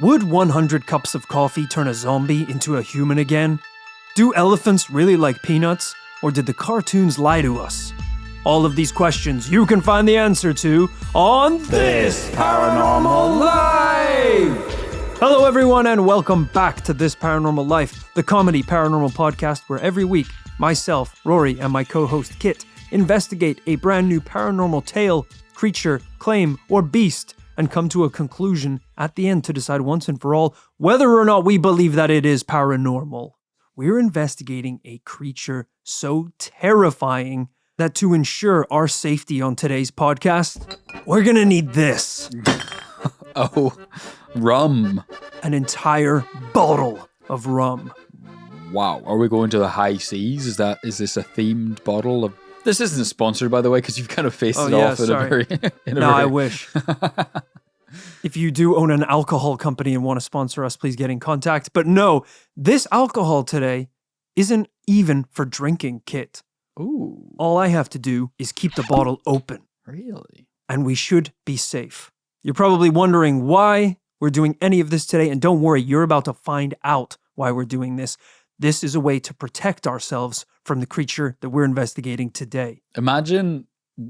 Would 100 cups of coffee turn a zombie into a human again? Do elephants really like peanuts, or did the cartoons lie to us? All of these questions you can find the answer to on This Paranormal Life! Hello everyone and welcome back to This Paranormal Life, the comedy paranormal podcast where every week, myself, Rory, and my co-host Kit investigate a brand new paranormal tale, creature, claim, or beast, and come to a conclusion at the end to decide once and for all whether or not we believe that it is paranormal. We're investigating a creature so terrifying that to ensure our safety on today's podcast, we're gonna need this. Oh, rum. An entire bottle of rum. Wow, are we going to the high seas? Is this a themed bottle of... This isn't sponsored, by the way, because you've kind of faced it off in a very... I wish. If you do own an alcohol company and want to sponsor us, please get in contact. But no, this alcohol today isn't even for drinking, Kit. Ooh. All I have to do is keep the bottle open. Really? And we should be safe. You're probably wondering why we're doing any of this today, and don't worry, you're about to find out why we're doing this. This is a way to protect ourselves from the creature that we're investigating today. Imagine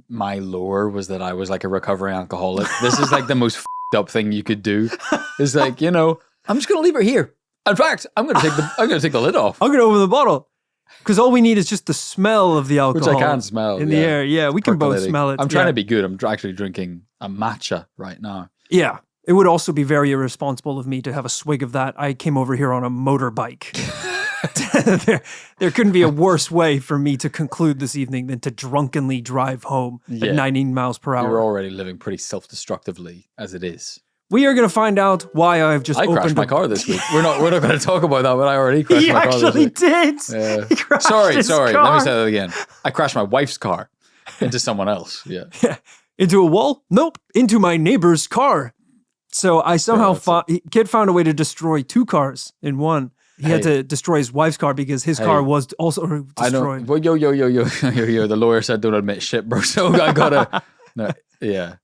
my lore was that I was like a recovering alcoholic. This is like the most f***ed up thing you could do. It's like, you know, I'm just going to leave it here. In fact, I'm going to take the lid off. I'm going to open the bottle. Because all we need is just the smell of the alcohol. Which I can smell. In the air. Yeah, we can both smell it. I'm trying to be good. I'm actually drinking a matcha right now. Yeah. It would also be very irresponsible of me to have a swig of that. I came over here on a motorbike. there couldn't be a worse way for me to conclude this evening than to drunkenly drive home at 19 miles per hour. You're already living pretty self-destructively as it is. We are going to find out why I've just opened... I crashed my car this week. We're not going to talk about that, but I already crashed my car this week. He actually did. He Sorry. Let me say that again. I crashed my wife's car into someone else. Yeah. Into a wall? Nope. Into my neighbor's car. So I somehow Kid found a way to destroy two cars in one. He had to destroy his wife's car because his car was also destroyed. I know. Well, yo. The lawyer said don't admit shit, bro. So I gotta... No, yeah.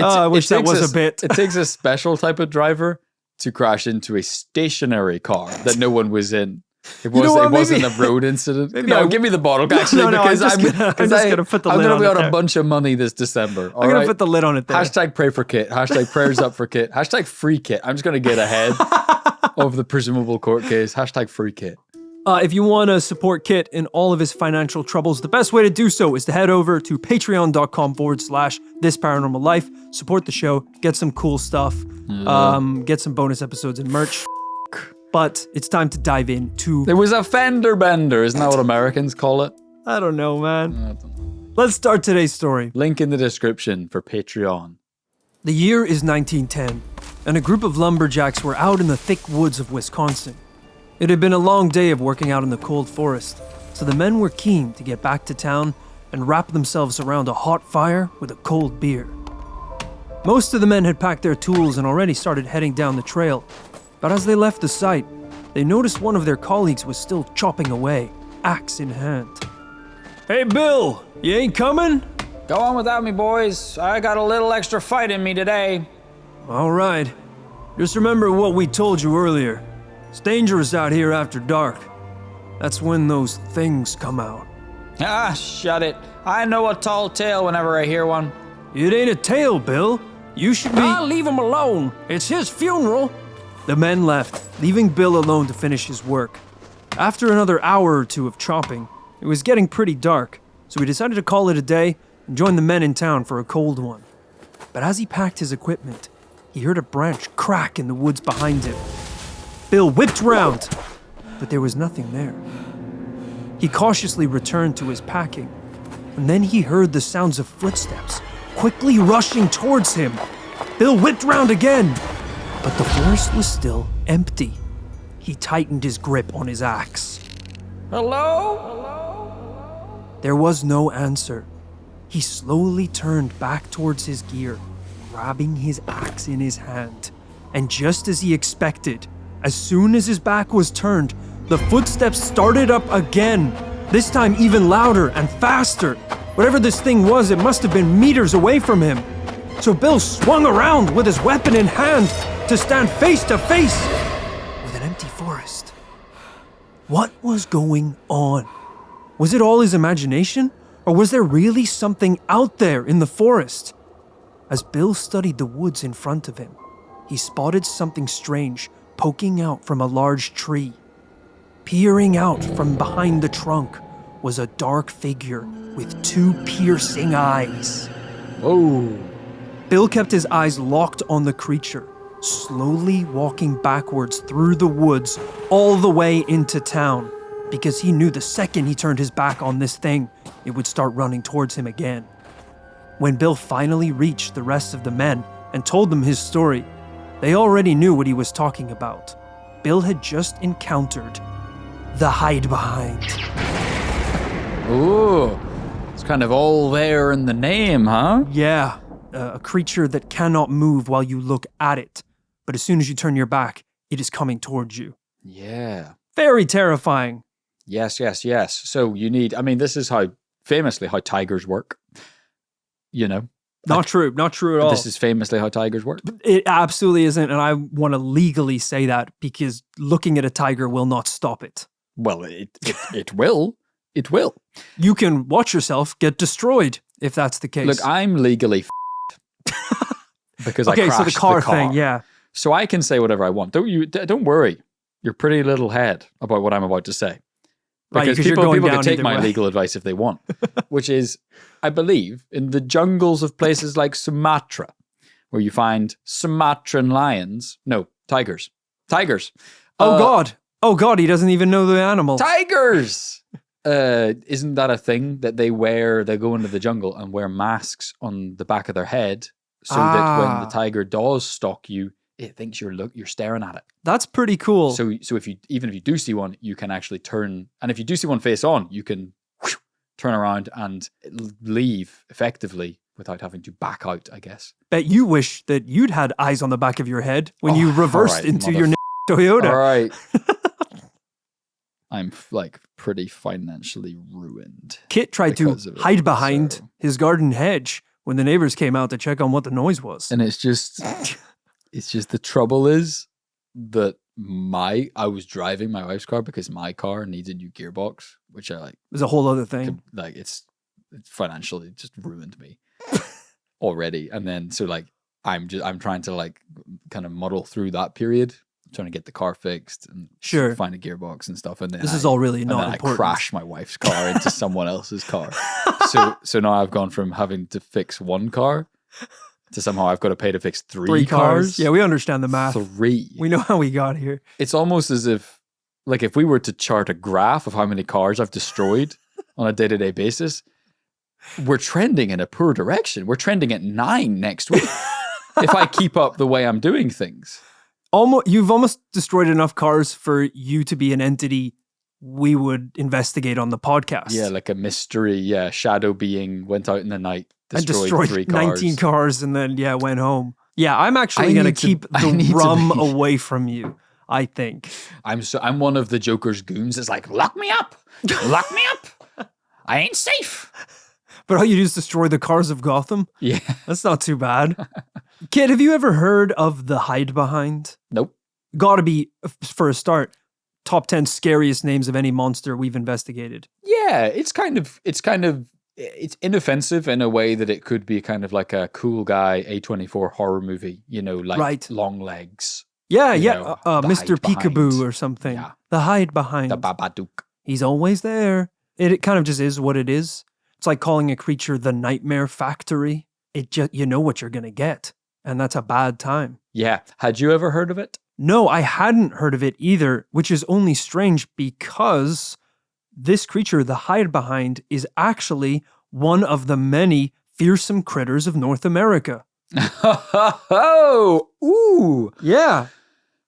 I wish that was a bit. It takes a special type of driver to crash into a stationary car that no one was in. It wasn't a road incident. Give me the bottle, actually, because I'm just going to put the lid on it. I'm going to be on a bunch of money this December. I'm going to put the lid on it there. Hashtag pray for Kit. Hashtag prayers up for Kit. Hashtag free Kit. I'm just going to get ahead of the presumable court case. Hashtag free Kit. If you want to support Kit in all of his financial troubles, the best way to do so is to head over to patreon.com/thisparanormallife, support the show, get some cool stuff, get some bonus episodes and merch. But it's time to dive into... There was a fender bender, isn't that what Americans call it? I don't know, man. Let's start today's story. Link in the description for Patreon. The year is 1910, and a group of lumberjacks were out in the thick woods of Wisconsin. It had been a long day of working out in the cold forest, so the men were keen to get back to town and wrap themselves around a hot fire with a cold beer. Most of the men had packed their tools and already started heading down the trail, but as they left the site, they noticed one of their colleagues was still chopping away, axe in hand. "Hey Bill, you ain't coming?" "Go on without me, boys. I got a little extra fight in me today." "All right. Just remember what we told you earlier. It's dangerous out here after dark. That's when those things come out." "Ah, shut it. I know a tall tale whenever I hear one." "It ain't a tale, Bill. You should be..." "I'll leave him alone. It's his funeral." The men left, leaving Bill alone to finish his work. After another hour or two of chopping, it was getting pretty dark, so he decided to call it a day and join the men in town for a cold one. But as he packed his equipment, he heard a branch crack in the woods behind him. Bill whipped round, but there was nothing there. He cautiously returned to his packing, and then he heard the sounds of footsteps quickly rushing towards him. Bill whipped round again, but the forest was still empty. He tightened his grip on his axe. "Hello?" There was no answer. He slowly turned back towards his gear, grabbing his axe in his hand. And just as he expected, as soon as his back was turned, the footsteps started up again, this time even louder and faster. Whatever this thing was, it must have been meters away from him. So Bill swung around with his weapon in hand, to stand face to face with an empty forest. What was going on? Was it all his imagination? Or was there really something out there in the forest? As Bill studied the woods in front of him, he spotted something strange poking out from a large tree. Peering out from behind the trunk was a dark figure with 2 piercing eyes. Whoa. Bill kept his eyes locked on the creature, slowly walking backwards through the woods all the way into town, because he knew the second he turned his back on this thing, it would start running towards him again. When Bill finally reached the rest of the men and told them his story, they already knew what he was talking about. Bill had just encountered the Hidebehind. Ooh, it's kind of all there in the name, huh? Yeah, a creature that cannot move while you look at it, but as soon as you turn your back, it is coming towards you. Yeah. Very terrifying. Yes. So you need, this is famously how tigers work, you know? Not true at all. This is famously how tigers work. It absolutely isn't, and I want to legally say that because looking at a tiger will not stop it. Well, it will. It will. You can watch yourself get destroyed if that's the case. Look, I'm legally because I crashed so the car thing, yeah. So I can say whatever I want. Don't worry your pretty little head about what I'm about to say. Because people can take my legal advice if they want, which is, I believe, in the jungles of places like Sumatra, where you find Sumatran tigers. Oh God, he doesn't even know the animal. Tigers! Isn't that a thing that they wear? They go into the jungle and wear masks on the back of their head so that when the tiger does stalk you, it thinks you're staring at it. That's pretty cool. So if you do see one, you can actually turn, and if you do see one face on, you can turn around and leave effectively without having to back out, I guess. Bet you wish that you'd had eyes on the back of your head when you reversed into your Toyota. All right. I'm pretty financially ruined. Kit tried to hide behind his garden hedge when the neighbors came out to check on what the noise was. And it's just the trouble is that I was driving my wife's car because my car needs a new gearbox, which I like. It's a whole other thing. It's financially just ruined me already. And then I'm trying to kind of muddle through that period, trying to get the car fixed and find a gearbox and stuff. And then this is all really not important. I crash my wife's car into someone else's car. So now I've gone from having to fix one car to somehow I've got to pay to fix three cars. Yeah, we understand the math. 3. We know how we got here. It's almost as if we were to chart a graph of how many cars I've destroyed on a day-to-day basis, we're trending in a poor direction. We're trending at 9 next week if I keep up the way I'm doing things. You've almost destroyed enough cars for you to be an entity we would investigate on the podcast. Yeah, like a mystery. Yeah, shadow being went out in the night, destroyed 3 cars. 19 cars and then, went home. Yeah, I'm actually going to keep the rum away from you, I think. I'm one of the Joker's goons. It's like, lock me up. Lock me up. I ain't safe. But all you do is destroy the cars of Gotham? Yeah. That's not too bad. Kid, have you ever heard of the Hidebehind? Nope. Gotta be, for a start, top 10 scariest names of any monster we've investigated. Yeah, it's inoffensive in a way that it could be kind of like a cool guy A24 horror movie, long legs. Yeah, Mr. Peekaboo or something. Yeah. The Hidebehind. The Babadook. He's always there. It kind of just is what it is. It's like calling a creature the Nightmare Factory. You know what you're going to get, and that's a bad time. Yeah. Had you ever heard of it? No, I hadn't heard of it either, which is only strange because this creature, the Hidebehind, is actually one of the many fearsome critters of North America. Oh, ooh. Yeah.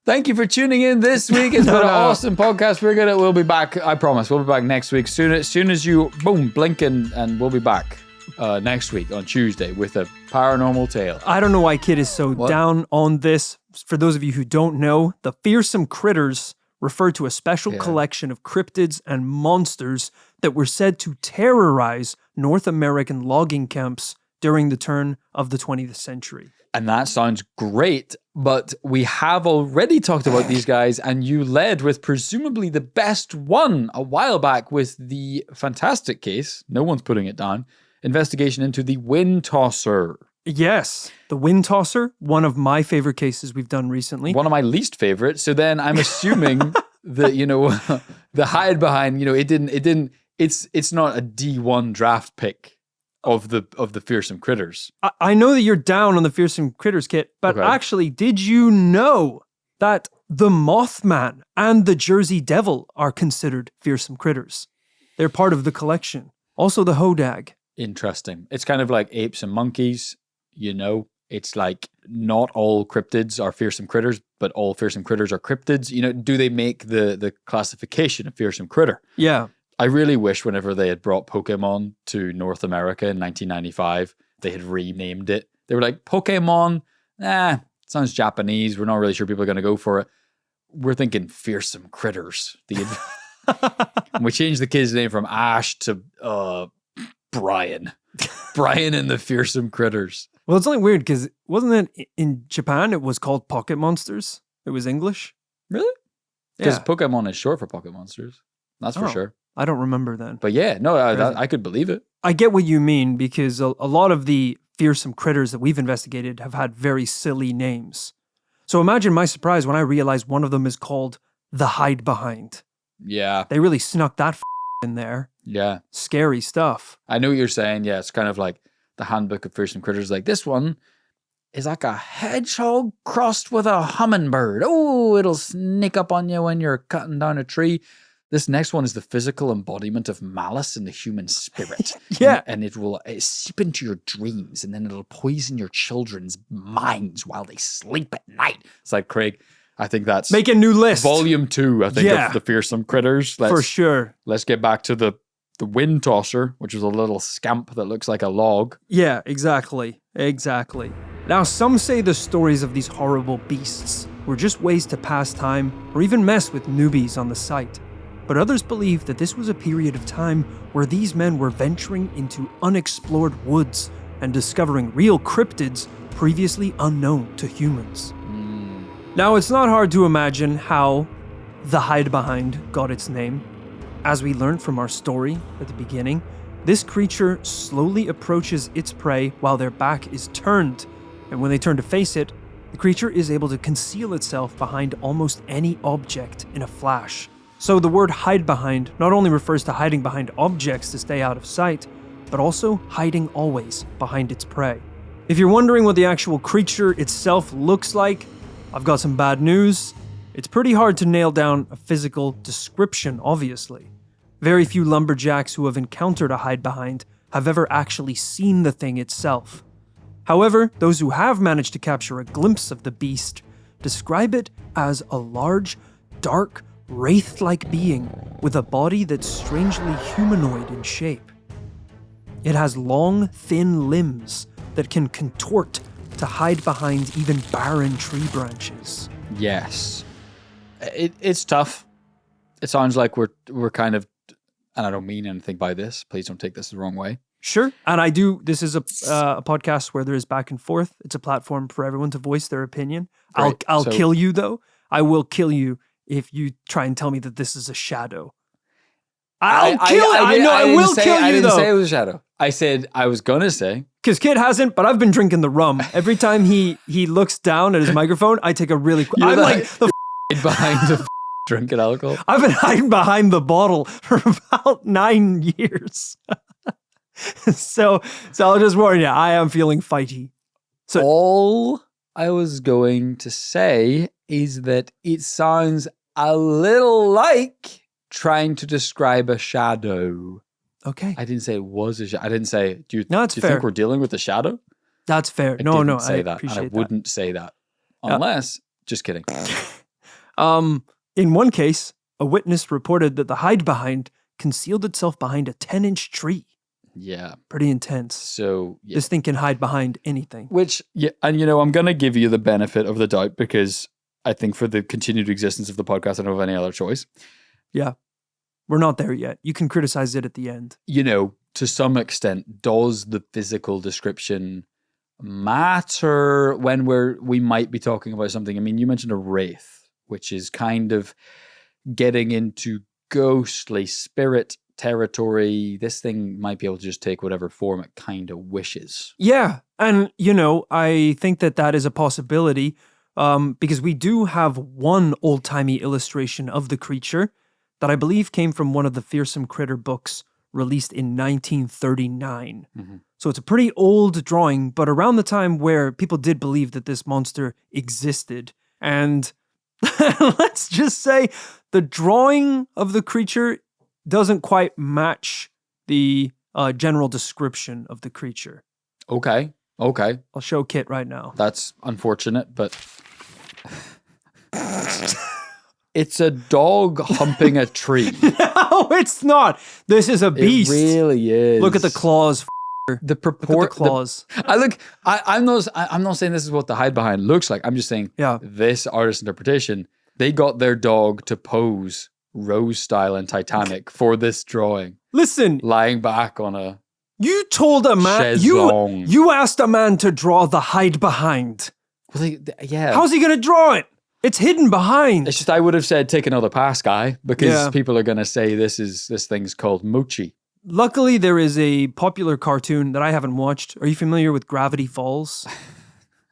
Thank you for tuning in this week. It's been an awesome podcast. We'll be back. I promise. We'll be back next week. As soon as you, blink and we'll be back next week on Tuesday with a paranormal tale. I don't know why Kid is so down on this. For those of you who don't know, the fearsome critters refer to a special collection of cryptids and monsters that were said to terrorize North American logging camps during the turn of the 20th century. And that sounds great, but we have already talked about these guys, and you led with presumably the best one a while back with the fantastic case, no one's putting it down, investigation into the wind tosser. Yes, the wind tosser, one of my favorite cases we've done recently. One of my least favorite. So then I'm assuming that, the Hidebehind, it's not a D1 draft pick of the fearsome critters. I know that you're down on the fearsome critters, Kit, but actually, did you know that the Mothman and the Jersey Devil are considered fearsome critters? They're part of the collection. Also the Hodag. Interesting. It's kind of like apes and monkeys, It's like not all cryptids are fearsome critters, but all fearsome critters are cryptids. Do they make the classification of fearsome critter? Yeah. I really wish whenever they had brought Pokemon to North America in 1995, they had renamed it. They were like, Pokemon, sounds Japanese. We're not really sure people are going to go for it. We're thinking fearsome critters. We changed the kid's name from Ash to Brian. Brian and the fearsome critters. Well, it's only weird because wasn't it in Japan, it was called Pocket Monsters? It was English. Really? Because Yeah. Pokemon is short for Pocket Monsters. That's for sure. I don't remember then. But yeah, no, I could believe it. I get what you mean because a lot of the fearsome critters that we've investigated have had very silly names. So imagine my surprise when I realized one of them is called the Hidebehind. Yeah. They really snuck that in there. Yeah. Scary stuff. I know what you're saying. Yeah, it's kind of like the handbook of fearsome critters. Like this one is like a hedgehog crossed with a hummingbird. Oh, it'll sneak up on you when you're cutting down a tree. This next one is the physical embodiment of malice in the human spirit. Yeah. And it will seep into your dreams, and then it'll poison your children's minds while they sleep at night. It's like, Craig, I think that's... Make a new list. Volume 2, I think, of the fearsome critters. For sure. Let's get back to the wind tosser, which is a little scamp that looks like a log. Yeah, exactly. Exactly. Now, some say the stories of these horrible beasts were just ways to pass time or even mess with newbies on the site. But others believe that this was a period of time where these men were venturing into unexplored woods and discovering real cryptids previously unknown to humans. Now, it's not hard to imagine how the Hidebehind got its name. As we learned from our story at the beginning, this creature slowly approaches its prey while their back is turned. And when they turn to face it, the creature is able to conceal itself behind almost any object in a flash. So the word Hidebehind not only refers to hiding behind objects to stay out of sight, but also hiding always behind its prey. If you're wondering what the actual creature itself looks like, I've got some bad news. It's pretty hard to nail down a physical description, obviously. Very few lumberjacks who have encountered a Hidebehind have ever actually seen the thing itself. However, those who have managed to capture a glimpse of the beast describe it as a large, dark, wraith-like being with a body that's strangely humanoid in shape. It has long, thin limbs that can contort to hide behind even barren tree branches. Yes. It's tough. It sounds like we're kind of, and I don't mean anything by this. Please don't take this the wrong way. Sure. And this is a podcast where there is back and forth. It's a platform for everyone to voice their opinion. Right. I'll kill you, though. I will kill you if you try and tell me that this is a shadow. I will kill you, though. I didn't say it was a shadow. I said I was going to say. Because Kid hasn't, but I've been drinking the rum. Every time he looks down at his microphone, I take a really quick... I'm like... behind the drinking alcohol. I've been hiding behind the bottle for about 9 years. So I'll just warn you, I am feeling fighty. So all I was going to say is that it sounds a little like trying to describe a shadow. Okay. I didn't say it was a shadow. I didn't say, do you fair. think we're dealing with a shadow? That's fair. I No, say I that, appreciate and I wouldn't say that. Unless, just kidding. In one case, a witness reported that the Hidebehind concealed itself behind a 10-inch tree. Yeah. Pretty intense. So, yeah. This thing can hide behind anything. Which, yeah, and I'm going to give you the benefit of the doubt because I think for the continued existence of the podcast, I don't have any other choice. Yeah. We're not there yet. You can criticize it at the end. To some extent, does the physical description matter when we might be talking about something? I mean, you mentioned a wraith, which is kind of getting into ghostly spirit territory. This thing might be able to just take whatever form it kind of wishes. Yeah, and I think that is a possibility because we do have one old-timey illustration of the creature that I believe came from one of the Fearsome Critter books released in 1939. Mm-hmm. So it's a pretty old drawing, but around the time where people did believe that this monster existed. And let's just say the drawing of the creature doesn't quite match the general description of the creature. Okay. I'll show Kit right now. That's unfortunate, but it's a dog humping a tree. No, it's not. This is a beast. It really is. Look at the claws. The purport. Look at the claws. I'm not saying this is what the Hidebehind looks like. I'm just saying this artist's interpretation. They got their dog to pose Rose style in Titanic for this drawing. Listen, lying back on a. You told a man. You asked a man to draw the Hidebehind. Well, yeah. How's he gonna draw it? It's hidden behind. It's just I would have said take another pass, guy, because people are gonna say this thing's called Mochi. Luckily, there is a popular cartoon that I haven't watched. Are you familiar with Gravity Falls?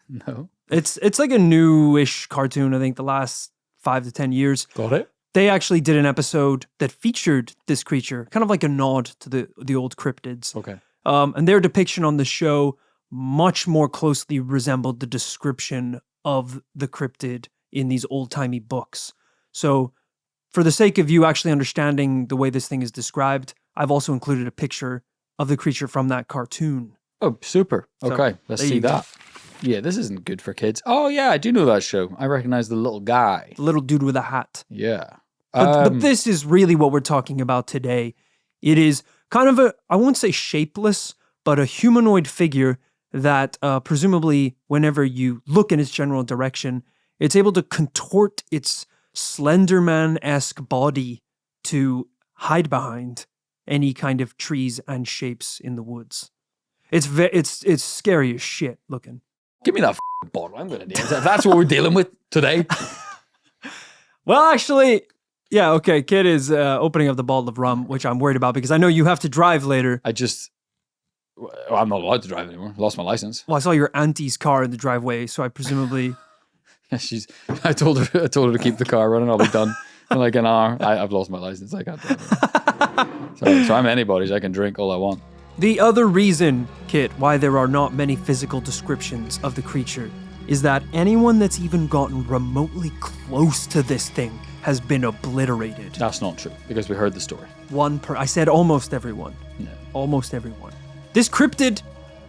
No. It's like a newish cartoon, I think the last 5 to 10 years. Got it. They actually did an episode that featured this creature, kind of like a nod to the old cryptids. Okay. And their depiction on the show much more closely resembled the description of the cryptid in these old-timey books. So for the sake of you actually understanding the way this thing is described, I've also included a picture of the creature from that cartoon. Oh, super. Okay, let's see that. Yeah, this isn't good for kids. Oh, yeah, I do know that show. I recognize the little guy. The little dude with a hat. Yeah. But this is really what we're talking about today. It is kind of I won't say shapeless, but a humanoid figure that presumably whenever you look in its general direction, it's able to contort its Slenderman-esque body to hide behind any kind of trees and shapes in the woods. It's scary as shit looking. Give me that bottle. I'm going to deal with that. That's what we're dealing with today. Well, actually, yeah, okay. Kid is opening up the bottle of rum, which I'm worried about because I know you have to drive later. I'm not allowed to drive anymore. I lost my license. Well, I saw your auntie's car in the driveway, so I presumably... Yeah, I told her to keep the car running. I'll be done in like an hour. I've lost my license. I can't drive. So I'm anybody's. I can drink all I want. The other reason, Kit, why there are not many physical descriptions of the creature is that anyone that's even gotten remotely close to this thing has been obliterated. That's not true, because we heard the story. I said almost everyone. Yeah. Almost everyone. This cryptid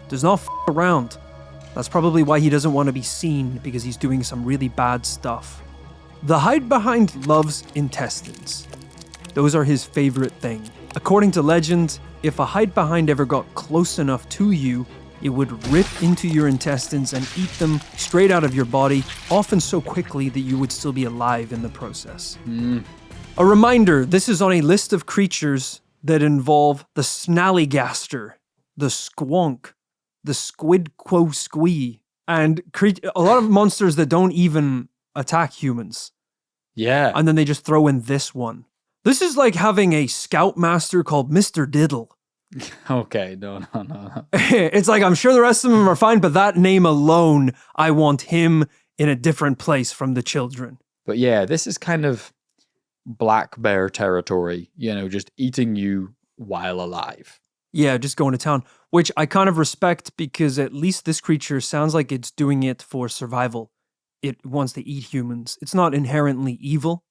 does not around. That's probably why he doesn't want to be seen, because he's doing some really bad stuff. The Hidebehind loves intestines. Those are his favorite thing. According to legend, if a Hidebehind ever got close enough to you, it would rip into your intestines and eat them straight out of your body, often so quickly that you would still be alive in the process. A reminder, this is on a list of creatures that involve the snallygaster, the squonk, the squid-quo-squee, and a lot of monsters that don't even attack humans. Yeah. And then they just throw in this one. This is like having a scoutmaster called Mr. Diddle. Okay, no. It's like, I'm sure the rest of them are fine, but that name alone, I want him in a different place from the children. But yeah, this is kind of black bear territory, just eating you while alive. Yeah, just going to town, which I kind of respect because at least this creature sounds like it's doing it for survival. It wants to eat humans. It's not inherently evil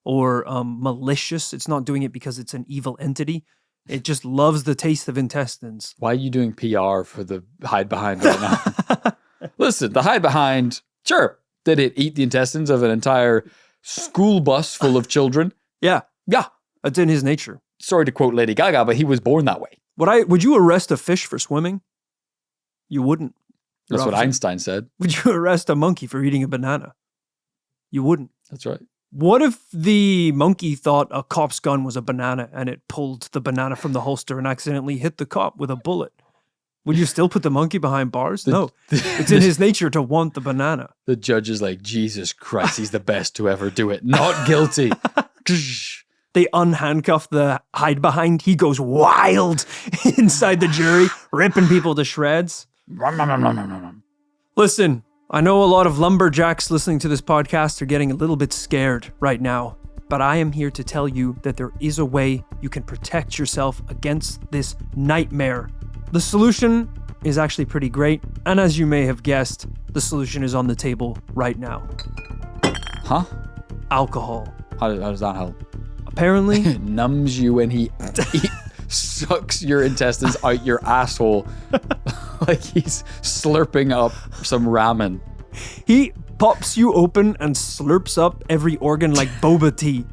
or malicious. It's not doing it because it's an evil entity. It just loves the taste of intestines. Why are you doing PR for the Hidebehind right now? Listen, the Hidebehind, sure, did it eat the intestines of an entire school bus full of children? Yeah. Yeah. That's in his nature. Sorry to quote Lady Gaga, but he was born that way. Would you arrest a fish for swimming? You wouldn't. That's what Einstein said. Would you arrest a monkey for eating a banana? You wouldn't. That's right. What if the monkey thought a cop's gun was a banana and it pulled the banana from the holster and accidentally hit the cop with a bullet? Would you still put the monkey behind bars? No. It's in his nature to want the banana. The judge is like, Jesus Christ, he's the best to ever do it. Not guilty. They unhandcuff the Hidebehind. He goes wild inside the jury, ripping people to shreds. Listen, I know a lot of lumberjacks listening to this podcast are getting a little bit scared right now, but I am here to tell you that there is a way you can protect yourself against this nightmare. The solution is actually pretty great, and as you may have guessed, the solution is on the table right now. Huh? Alcohol. How does that help? Apparently... It numbs you when he sucks your intestines out your asshole like he's slurping up some ramen. He pops you open and slurps up every organ like boba tea.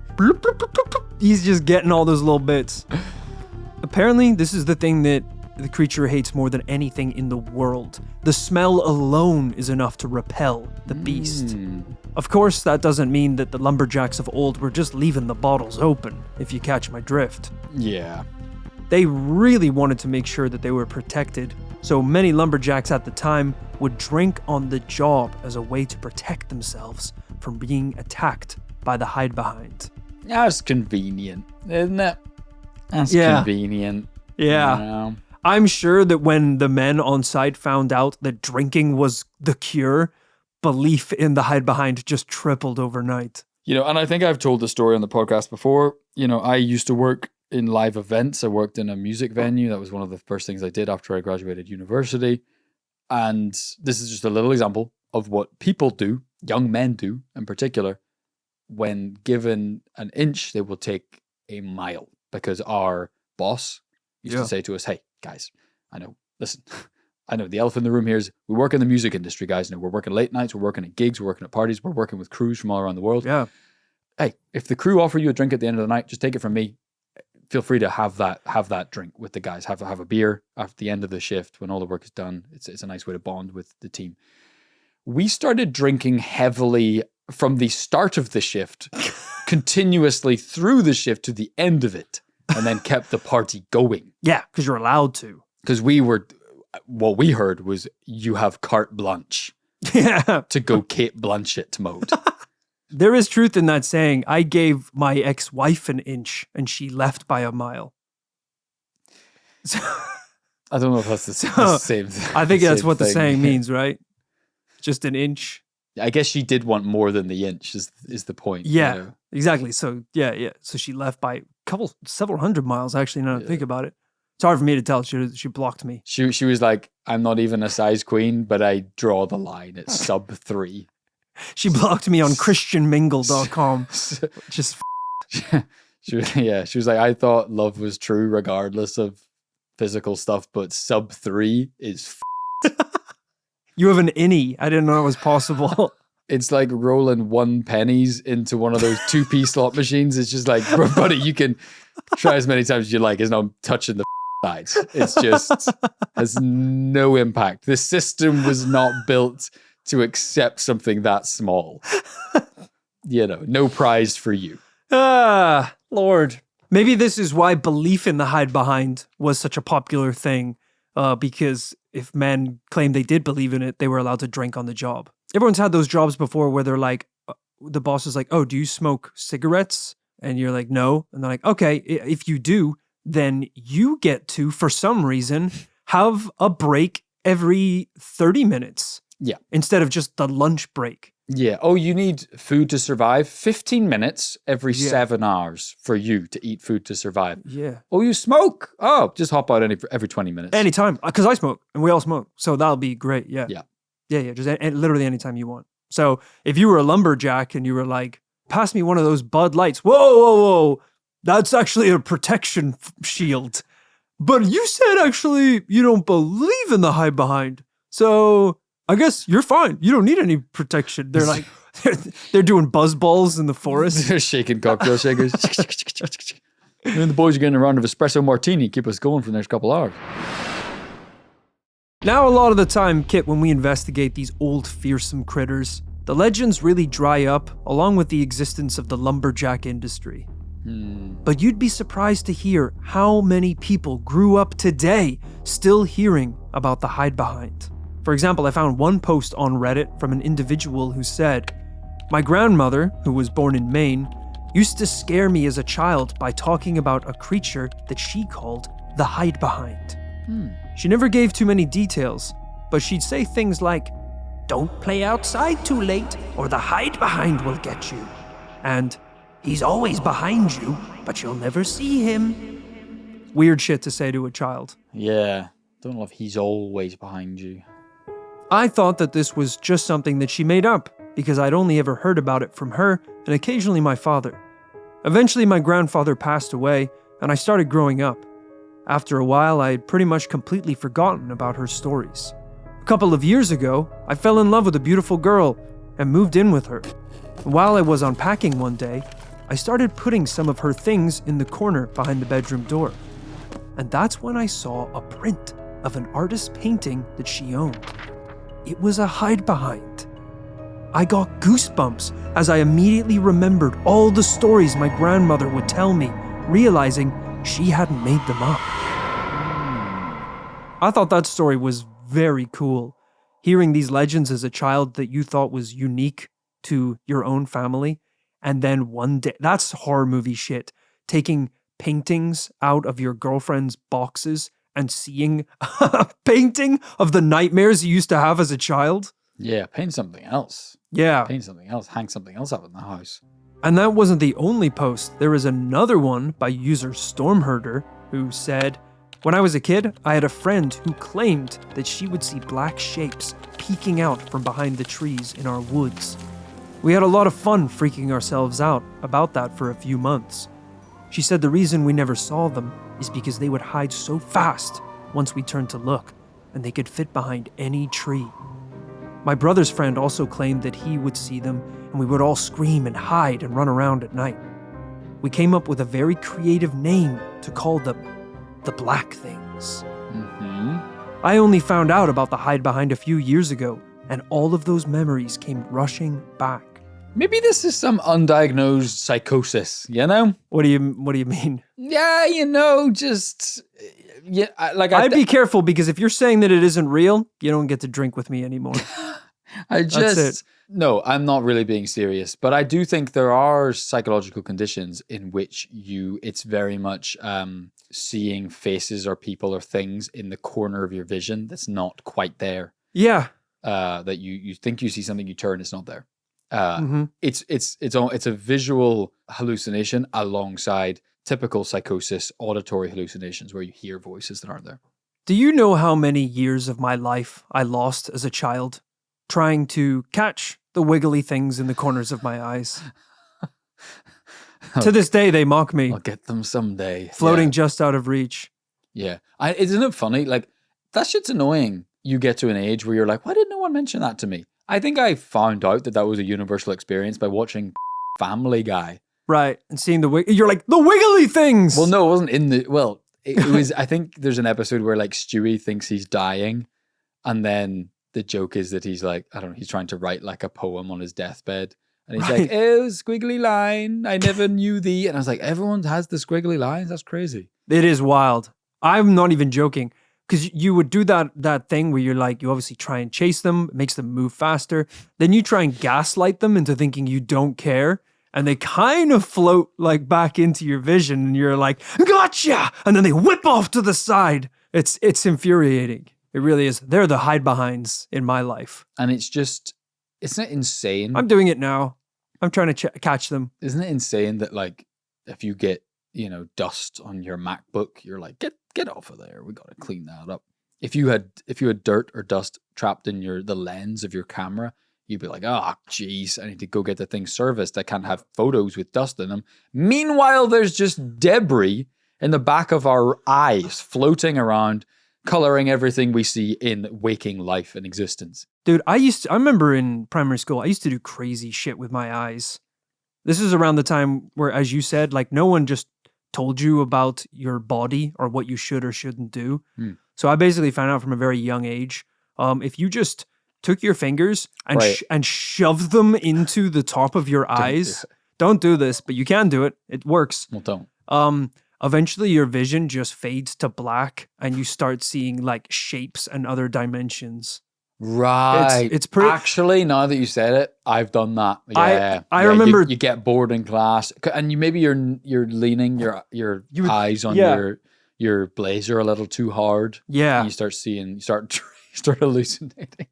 He's just getting all those little bits. Apparently, this is the thing that the creature hates more than anything in the world. The smell alone is enough to repel the beast. Of course, that doesn't mean that the lumberjacks of old were just leaving the bottles open, if you catch my drift. Yeah. They really wanted to make sure that they were protected, so many lumberjacks at the time would drink on the job as a way to protect themselves from being attacked by the Hidebehind. That's convenient, isn't it? That's convenient. Yeah. You know? I'm sure that when the men on site found out that drinking was the cure, belief in the Hidebehind just tripled overnight. You know, and I think I've told the story on the podcast before. You know, I used to work in live events. I worked in a music venue. That was one of the first things I did after I graduated university. And this is just a little example of what people do, young men do in particular, when given an inch, they will take a mile. Because our boss used to say to us, hey, guys, I know the elephant in the room here is we work in the music industry, guys. We're working late nights, we're working at gigs, we're working at parties, we're working with crews from all around the world. Yeah. Hey, if the crew offer you a drink at the end of the night, just take it from me. Feel free to have that drink with the guys. Have a beer at the end of the shift when all the work is done. It's a nice way to bond with the team. We started drinking heavily from the start of the shift, continuously through the shift to the end of it, and then kept the party going. Yeah, because you're allowed to. Because what we heard was you have carte blanche to go Kate Blanchett mode. There is truth in that saying. I gave my ex-wife an inch and she left by a mile. So, I don't know if that's the same thing. I think that's what the saying means, right? Just an inch. I guess she did want more than the inch is the point. Yeah, you know? Exactly. So yeah. So she left by several hundred miles actually, now that I think about it. It's hard for me to tell. She blocked me. She was like, I'm not even a size queen, but I draw the line at sub 3. She blocked me on christianmingle.com. Just she was like, I thought love was true regardless of physical stuff, but sub 3 is You have an innie. I didn't know it was possible. It's like rolling 1 pennies into one of those 2p slot machines. It's just like, bro, buddy, you can try as many times as you like. It's not touching the sides. It's just has no impact. The system was not built to accept something that small. You know, no prize for you. Ah, Lord. Maybe this is why belief in the Hidebehind was such a popular thing, because if men claimed they did believe in it, they were allowed to drink on the job. Everyone's had those jobs before where they're like, the boss is like, oh, do you smoke cigarettes? And you're like, no. And they're like, okay, if you do, then you get to, for some reason, have a break every 30 minutes. Yeah. Instead of just the lunch break. Yeah. Oh, you need food to survive? 15 minutes every 7 hours for you to eat food to survive. Yeah. Oh, you smoke? Oh, just hop out every 20 minutes. Anytime. Because I smoke and we all smoke. So that'll be great. Yeah. Yeah. Yeah. Just literally anytime you want. So if you were a lumberjack and you were like, pass me one of those Bud Lights. Whoa. That's actually a protection shield. But you said actually you don't believe in the Hidebehind. So I guess you're fine. You don't need any protection. They're like, they're doing buzz balls in the forest. They're shaking cocktail shakers. And the boys are getting a round of espresso martini. Keep us going for the next couple hours. Now, a lot of the time, Kit, when we investigate these old fearsome critters, the legends really dry up along with the existence of the lumberjack industry. But you'd be surprised to hear how many people grew up today still hearing about the Hidebehind. For example, I found one post on Reddit from an individual who said, "My grandmother, who was born in Maine, used to scare me as a child by talking about a creature that she called the Hidebehind. She never gave too many details, but she'd say things like, 'Don't play outside too late, or the Hidebehind will get you.' And, 'He's always behind you, but you'll never see him.'" Weird shit to say to a child. Yeah, don't love he's always behind you. I thought that this was just something that she made up, because I'd only ever heard about it from her and occasionally my father. Eventually, my grandfather passed away, and I started growing up. After a while, I had pretty much completely forgotten about her stories. A couple of years ago, I fell in love with a beautiful girl and moved in with her. While I was unpacking one day, I started putting some of her things in the corner behind the bedroom door. And that's when I saw a print of an artist's painting that she owned. It was a Hidebehind. I got goosebumps as I immediately remembered all the stories my grandmother would tell me, realizing she hadn't made them up. I thought that story was very cool. Hearing these legends as a child that you thought was unique to your own family, and then one day, that's horror movie shit, taking paintings out of your girlfriend's boxes and seeing a painting of the nightmares you used to have as a child. Yeah, paint something else. Yeah. Paint something else. Hang something else up in the house. And that wasn't the only post. There was another one by user Stormherder who said, "When I was a kid, I had a friend who claimed that she would see black shapes peeking out from behind the trees in our woods. We had a lot of fun freaking ourselves out about that for a few months. She said the reason we never saw them is because they would hide so fast once we turned to look, and they could fit behind any tree. My brother's friend also claimed that he would see them, and we would all scream and hide and run around at night. We came up with a very creative name to call them, the Black Things." I only found out about the Hidebehind a few years ago, and all of those memories came rushing back. Maybe this is some undiagnosed psychosis, you know? What do you mean? Yeah, I'd be careful, because if you're saying that it isn't real, you don't get to drink with me anymore. That's it. No, I'm not really being serious, but I do think there are psychological conditions in which it's very much seeing faces or people or things in the corner of your vision that's not quite there. Yeah. That you think you see something, you turn, it's not there. It's a visual hallucination alongside typical psychosis, auditory hallucinations where you hear voices that aren't there. Do you know how many years of my life I lost as a child trying to catch the wiggly things in the corners of my eyes? To this day, they mock me. I'll get them someday. Floating just out of reach. Yeah. Isn't it funny? Like, that shit's annoying. You get to an age where you're like, why did no one mention that to me? I think I found out that was a universal experience by watching Family Guy. Right. And seeing you're like, the wiggly things! Well, no, it wasn't it was, I think there's an episode where like Stewie thinks he's dying. And then the joke is that he's like, I don't know, he's trying to write like a poem on his deathbed. And he's like, "Oh, squiggly line, I never knew thee." And I was like, everyone has the squiggly lines? That's crazy. It is wild. I'm not even joking. Because you would do that thing where you're like, you obviously try and chase them, it makes them move faster. Then you try and gaslight them into thinking you don't care. And they kind of float like back into your vision. And you're like, "Gotcha!" And then they whip off to the side. It's infuriating. It really is. They're the Hidebehinds in my life. And isn't it insane? I'm doing it now. I'm trying to catch them. Isn't it insane that like, if you get, dust on your MacBook, you're like, get off of there. We got to clean that up. If you had dirt or dust trapped in the lens of your camera, you'd be like, "Oh, geez, I need to go get the thing serviced. I can't have photos with dust in them." Meanwhile, there's just debris in the back of our eyes floating around, coloring everything we see in waking life and existence. Dude, I remember in primary school, I used to do crazy shit with my eyes. This is around the time where, as you said, like no one just told you about your body or what you should or shouldn't do. So I basically found out from a very young age, if you just took your fingers and and shoved them into the top of your eyes, don't do this, but you can do it. It works. Well, don't. eventually your vision just fades to black and you start seeing like shapes and other dimensions. Right. It's pretty. Actually, now that you said it, I've done that. Yeah. I remember you get bored in class, and you're leaning your eyes on your blazer a little too hard. Yeah. And you start hallucinating.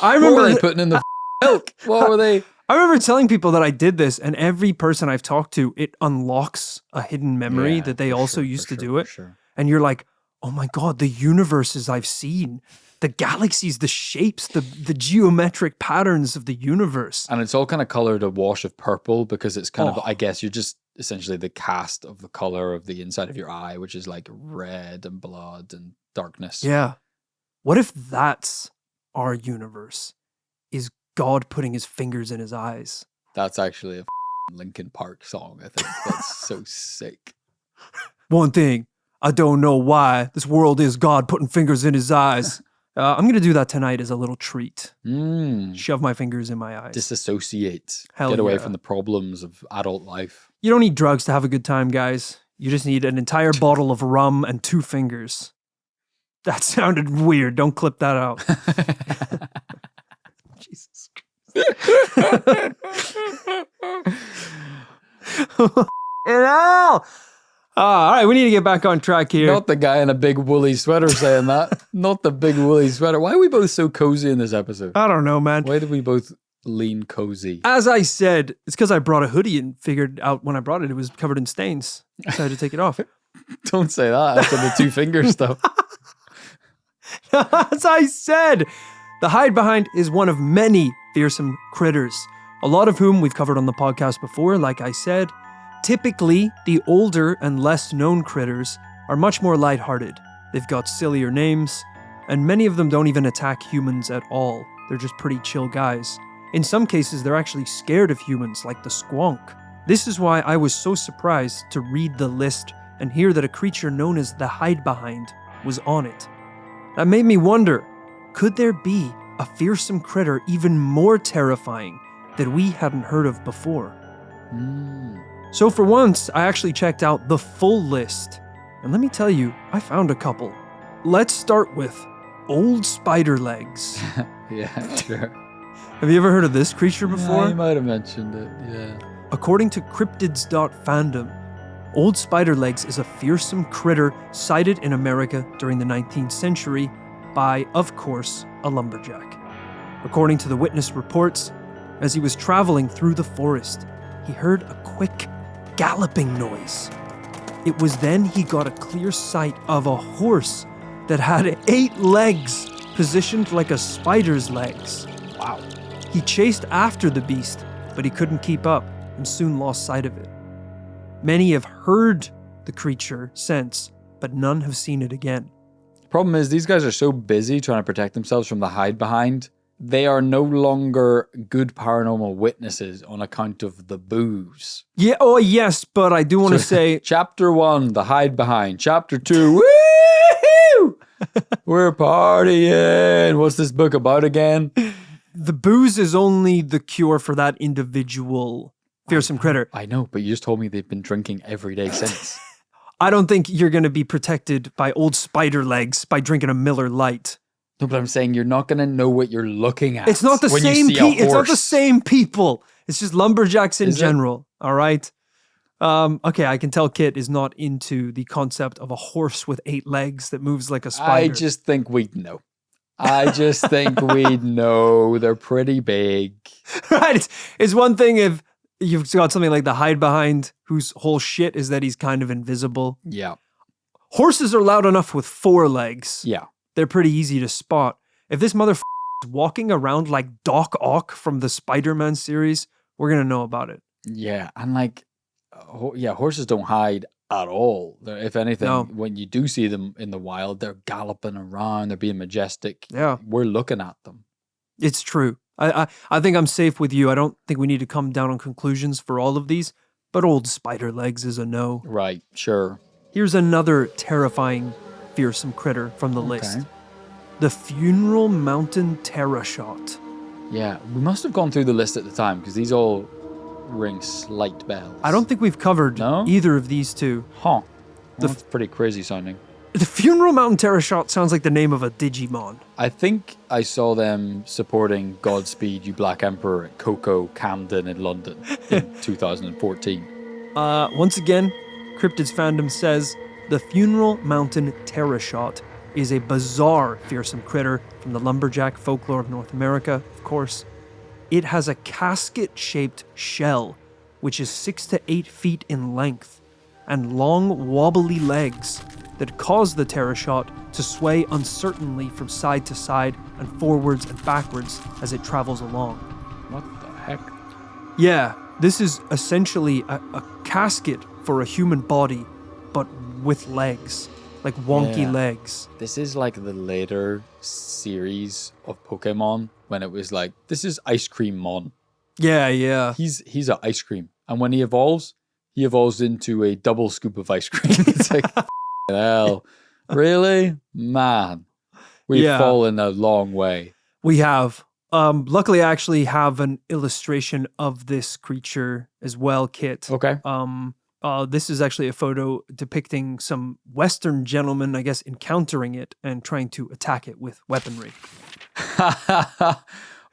I remember what were they putting in the milk? What were they? I remember telling people that I did this, and every person I've talked to, it unlocks a hidden memory that they also used to do it. Sure. And you're like, oh my God, the universes I've seen, the galaxies, the shapes, the geometric patterns of the universe. And it's all kind of colored a wash of purple because it's kind of, I guess you're just essentially the cast of the color of the inside of your eye, which is like red and blood and darkness. Yeah. What if that's our universe? Is God putting his fingers in his eyes? That's actually a Linkin Park song, I think. That's so sick. One thing, I don't know why this world is God putting fingers in his eyes. I'm going to do that tonight as a little treat. Shove my fingers in my eyes. Disassociate. Hell Get away yeah. from the problems of adult life. You don't need drugs to have a good time, guys. You just need an entire bottle of rum and 2 fingers. That sounded weird. Don't clip that out. Jesus Christ. All right, we need to get back on track here. Not the guy in a big woolly sweater saying that. Not the big woolly sweater. Why are we both so cozy in this episode? I don't know, man. Why did we both lean cozy? As I said, it's because I brought a hoodie and figured out when I brought it, it was covered in stains. I decided to take it off. Don't say that after the 2 finger stuff. As I said, the Hidebehind is one of many fearsome critters, a lot of whom we've covered on the podcast before, like I said. Typically, the older and less known critters are much more lighthearted. They've got sillier names, and many of them don't even attack humans at all. They're just pretty chill guys. In some cases, they're actually scared of humans, like the squonk. This is why I was so surprised to read the list and hear that a creature known as the Hidebehind was on it. That made me wonder, could there be a fearsome critter even more terrifying that we hadn't heard of before? So for once, I actually checked out the full list. And let me tell you, I found a couple. Let's start with old spider legs. Yeah, sure. Have you ever heard of this creature before? Yeah, you might have mentioned it, yeah. According to cryptids.fandom, old spider legs is a fearsome critter sighted in America during the 19th century by, of course, a lumberjack. According to the witness reports, as he was traveling through the forest, he heard a quick galloping noise. It was then he got a clear sight of a horse that had 8 legs positioned like a spider's legs. Wow. He chased after the beast, but he couldn't keep up and soon lost sight of it. Many have heard the creature since, but none have seen it again. Problem is, these guys are so busy trying to protect themselves from the Hidebehind, they are no longer good paranormal witnesses on account of the booze. Yeah, oh yes, but I do want to say... Chapter 1, the Hidebehind. Chapter 2, woo! We're partying. What's this book about again? The booze is only the cure for that individual fearsome critter. I know, but you just told me they've been drinking every day since. I don't think you're going to be protected by old spider legs by drinking a Miller Lite. No, but I'm saying you're not going to know what you're looking at. It's not the same It's not the same people. It's just lumberjacks in general. All right. Okay, I can tell Kit is not into the concept of a horse with 8 legs that moves like a spider. I just think we'd know. They're pretty big. Right. It's one thing if you've got something like the Hidebehind, whose whole shit is that he's kind of invisible. Yeah. Horses are loud enough with 4 legs. Yeah. They're pretty easy to spot. If this motherfucker is walking around like Doc Ock from the Spider-Man series, we're going to know about it. Yeah. And like, horses don't hide at all. If anything, when you do see them in the wild, they're galloping around, they're being majestic. Yeah. We're looking at them. It's true. I think I'm safe with you. I don't think we need to come down on conclusions for all of these, but old spider legs is a no. Right, sure. Here's another terrifying, fearsome critter from the list. The Funeral Mountain Terrashot. Yeah, we must have gone through the list at the time because these all ring slight bells. I don't think we've covered either of these two. Huh. That's pretty crazy sounding. The Funeral Mountain Terrashot sounds like the name of a Digimon. I think I saw them supporting Godspeed You Black Emperor at Coco Camden in London in 2014. Once again, Cryptids Fandom says the Funeral Mountain Terrashot is a bizarre fearsome critter from the lumberjack folklore of North America, of course. It has a casket-shaped shell, which is 6 to 8 feet in length, and long, wobbly legs that cause the Terrashot to sway uncertainly from side to side and forwards and backwards as it travels along. What the heck? Yeah, this is essentially a casket for a human body, but with legs, like wonky legs. This is like the later series of Pokemon when it was like, this is Ice Cream Mon. Yeah. He's a ice cream. And when he evolves into a double scoop of ice cream. It's like, hell, really? Man, we've fallen a long way. We have. Luckily, I actually have an illustration of this creature as well, Kit. Okay. This is actually a photo depicting some Western gentlemen, I guess, encountering it and trying to attack it with weaponry.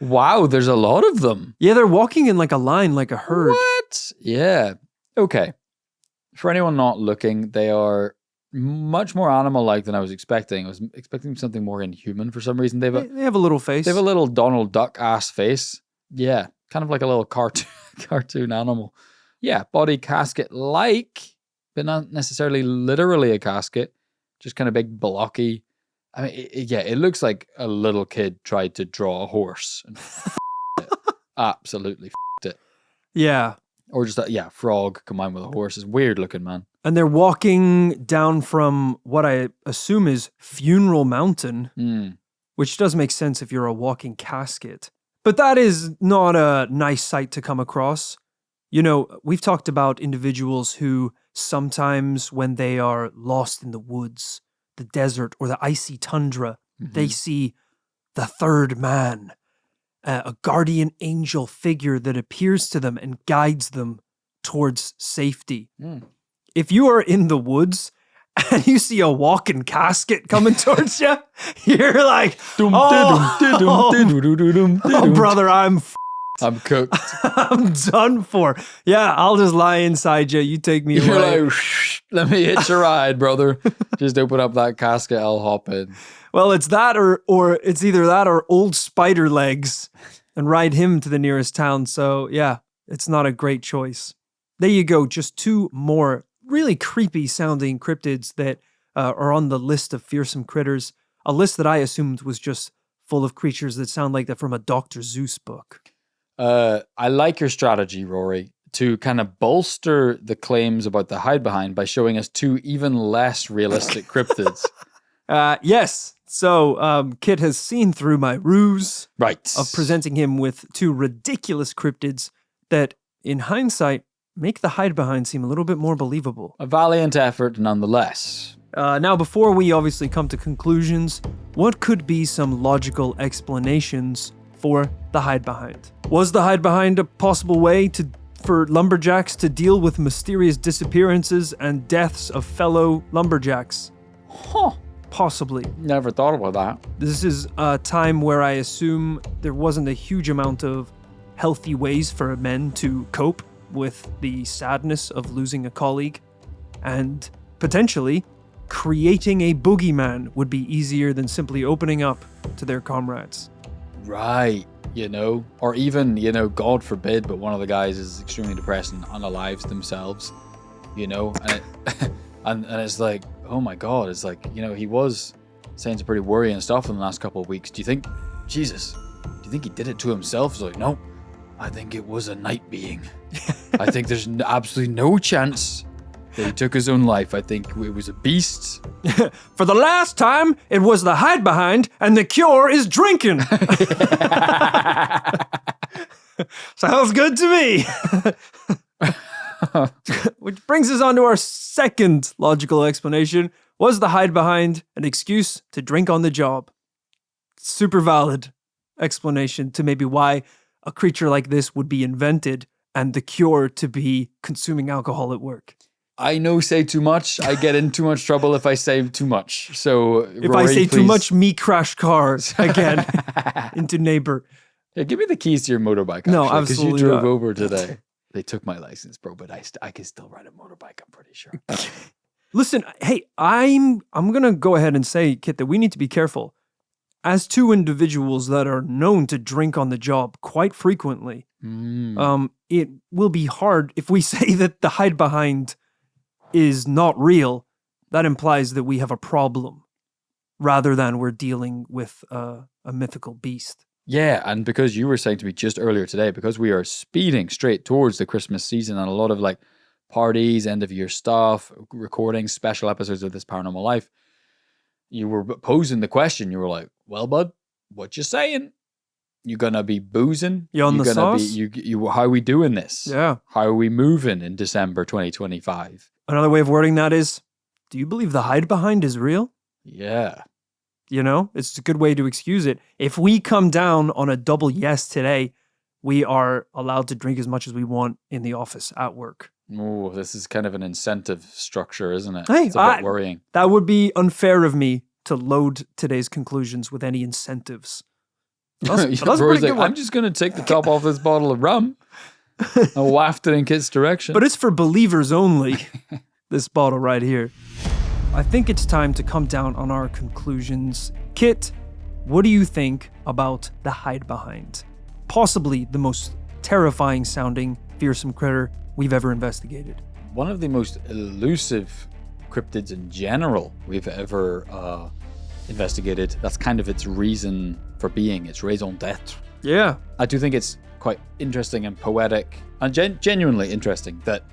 Wow, there's a lot of them. Yeah, they're walking in like a line, like a herd. What? Yeah. Okay. For anyone not looking, they are much more animal-like than I was expecting. I was expecting something more inhuman for some reason. They have a little face. They have a little Donald Duck ass face. Yeah, kind of like a little cartoon animal. Yeah, body casket-like, but not necessarily literally a casket. Just kind of big, blocky. I mean, it looks like a little kid tried to draw a horse and it. Absolutely it. Yeah. Or just a frog combined with a horse. It's weird looking, man. And they're walking down from what I assume is Funeral Mountain, which does make sense if you're a walking casket. But that is not a nice sight to come across. You know, we've talked about individuals who sometimes when they are lost in the woods, the desert, or the icy tundra, they see the third man, a guardian angel figure that appears to them and guides them towards safety. If you are in the woods and you see a walking casket coming towards you, you're like, oh brother, I'm cooked. I'm done for. Yeah, I'll just lie inside you. You take me away. You're like, let me hitch a ride, brother. Just open up that casket, I'll hop in. Well, it's that or it's either that or old spider legs and ride him to the nearest town. So yeah, it's not a great choice. There you go. Just two more really creepy sounding cryptids that are on the list of fearsome critters. A list that I assumed was just full of creatures that sound like they're from a Dr. Seuss book. I like your strategy, Rory, to kind of bolster the claims about the Hidebehind by showing us two even less realistic cryptids. Yes. So Kit has seen through my ruse of presenting him with two ridiculous cryptids that, in hindsight, make the Hidebehind seem a little bit more believable. A valiant effort nonetheless. Now, before we obviously come to conclusions, what could be some logical explanations for the Hidebehind? Was the Hidebehind a possible way for lumberjacks to deal with mysterious disappearances and deaths of fellow lumberjacks? Possibly. Never thought about that. This is a time where I assume there wasn't a huge amount of healthy ways for men to cope with the sadness of losing a colleague, and potentially creating a boogeyman would be easier than simply opening up to their comrades. Right, or even, God forbid, but one of the guys is extremely depressed and unalives themselves, and it's like, oh my God, it's like, he was saying some pretty worrying stuff in the last couple of weeks. Do you think he did it to himself? It's like, no, I think it was a night being. I think there's absolutely no chance that he took his own life. I think it was a beast. For the last time, it was the Hidebehind, and the cure is drinking. Sounds good to me. Which brings us on to our second logical explanation. Was the Hidebehind an excuse to drink on the job? Super valid explanation to maybe why a creature like this would be invented and the cure to be consuming alcohol at work. I know say too much. I get in too much trouble if I say too much. So if Rory, I say too much, me crash cars again into neighbor. Yeah, give me the keys to your motorbike. Actually, no, absolutely. Because you drove over today. They took my license, bro, but I can still ride a motorbike. I'm pretty sure. Listen, hey, I'm gonna go ahead and say, Kit, that we need to be careful. As two individuals that are known to drink on the job quite frequently, it will be hard if we say that the Hidebehind is not real. That implies that we have a problem, rather than we're dealing with a mythical beast. Yeah, and because you were saying to me just earlier today, because we are speeding straight towards the Christmas season and a lot of like parties, end of year stuff, recording special episodes of This Paranormal Life, you were posing the question. You were like, "Well, bud, what you saying? You gonna be boozing? You on the sauce? You how are we doing this? Yeah. How are we moving in December 2025?" Another way of wording that is, do you believe the Hidebehind is real? Yeah. You know, it's a good way to excuse it. If we come down on a double yes today, we are allowed to drink as much as we want in the office, at work. Oh, this is kind of an incentive structure, isn't it? Hey, it's a bit worrying. That would be unfair of me to load today's conclusions with any incentives. Like, I'm just going to take the top off this bottle of rum and waft it in Kit's direction. But it's for believers only, this bottle right here. I think it's time to come down on our conclusions. Kit, what do you think about the Hidebehind? Possibly the most terrifying sounding fearsome critter we've ever investigated. One of the most elusive cryptids in general we've ever investigated. That's kind of its reason for being, its raison d'etre. Yeah. I do think it's quite interesting and poetic and genuinely interesting that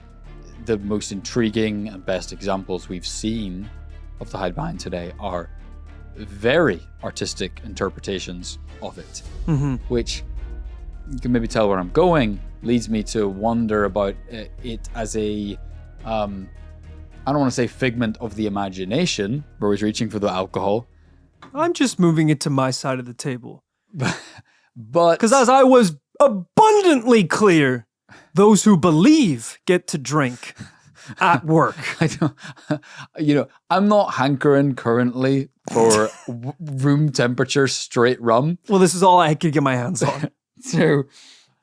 the most intriguing and best examples we've seen of the Hidebehind today are very artistic interpretations of it, which you can maybe tell where I'm going, leads me to wonder about it as a, I don't want to say figment of the imagination, where he's reaching for the alcohol. I'm just moving it to my side of the table. But because as I was abundantly clear, those who believe get to drink at work. I'm not hankering currently for room temperature straight rum. Well, this is all I could get my hands on. So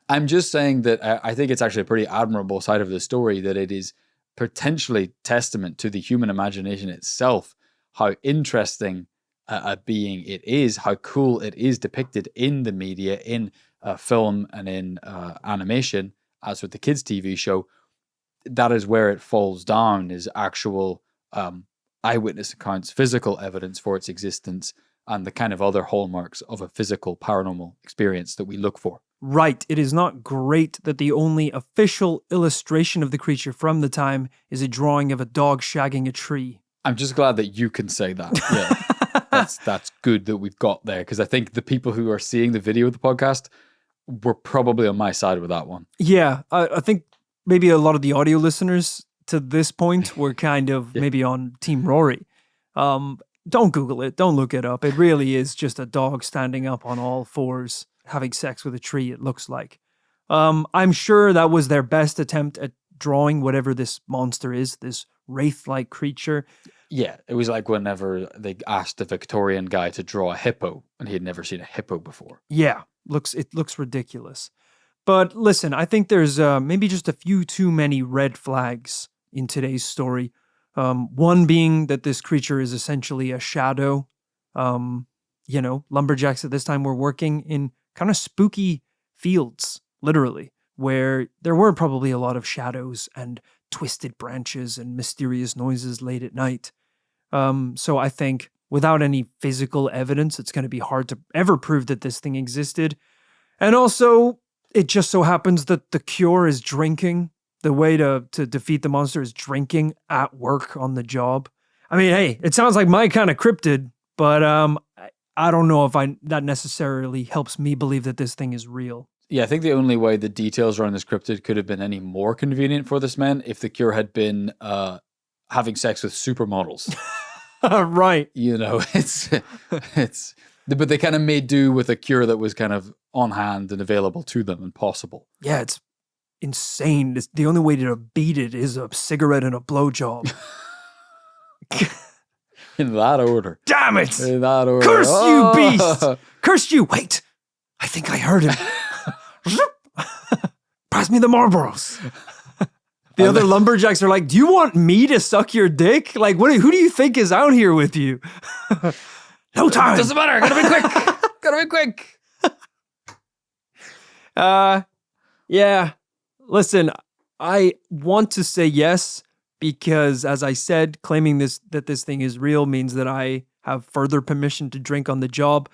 I'm just saying that I think it's actually a pretty admirable side of the story, that it is potentially testament to the human imagination itself, how interesting a being it is, how cool it is depicted in the media, in film and in animation, as with the kids' TV show. That is where it falls down, is actual eyewitness accounts, physical evidence for its existence, and the kind of other hallmarks of a physical paranormal experience that we look for. Right. It is not great that the only official illustration of the creature from the time is a drawing of a dog shagging a tree. I'm just glad that you can say that. Yeah. That's good that we've got there, because I think the people who are seeing the video of the podcast were probably on my side with that one. Yeah. I think maybe a lot of the audio listeners to this point were kind of maybe on Team Rory. Don't Google it. Don't look it up. It really is just a dog standing up on all fours, having sex with a tree, it looks like. I'm sure that was their best attempt at drawing whatever this monster is, this wraith-like creature. Yeah, it was like whenever they asked the Victorian guy to draw a hippo, and he had never seen a hippo before. Yeah, it looks ridiculous. But listen, I think there's maybe just a few too many red flags in today's story. One being that this creature is essentially a shadow. Lumberjacks at this time were working in kind of spooky fields, literally, where there were probably a lot of shadows and twisted branches and mysterious noises late at night. So I think without any physical evidence, it's going to be hard to ever prove that this thing existed. And also, it just so happens that the cure is drinking. The way to defeat the monster is drinking at work on the job. I mean, hey, it sounds like my kind of cryptid, but I don't know if that necessarily helps me believe that this thing is real. Yeah, I think the only way the details around this cryptid could have been any more convenient for this man if the cure had been having sex with supermodels. Right. But they kind of made do with a cure that was kind of on hand and available to them and possible. Yeah, it's insane. The only way to beat it is a cigarette and a blowjob. In that order. Damn it! In that order. Curse you, beast! Curse you! Wait! I think I heard him. Pass me the Marlboros. The other lumberjacks are like, do you want me to suck your dick? Like, who do you think is out here with you? No time. Doesn't matter. Gotta be quick. Gotta be quick. Yeah. Listen, I want to say yes because, as I said, claiming that this thing is real means that I have further permission to drink on the job.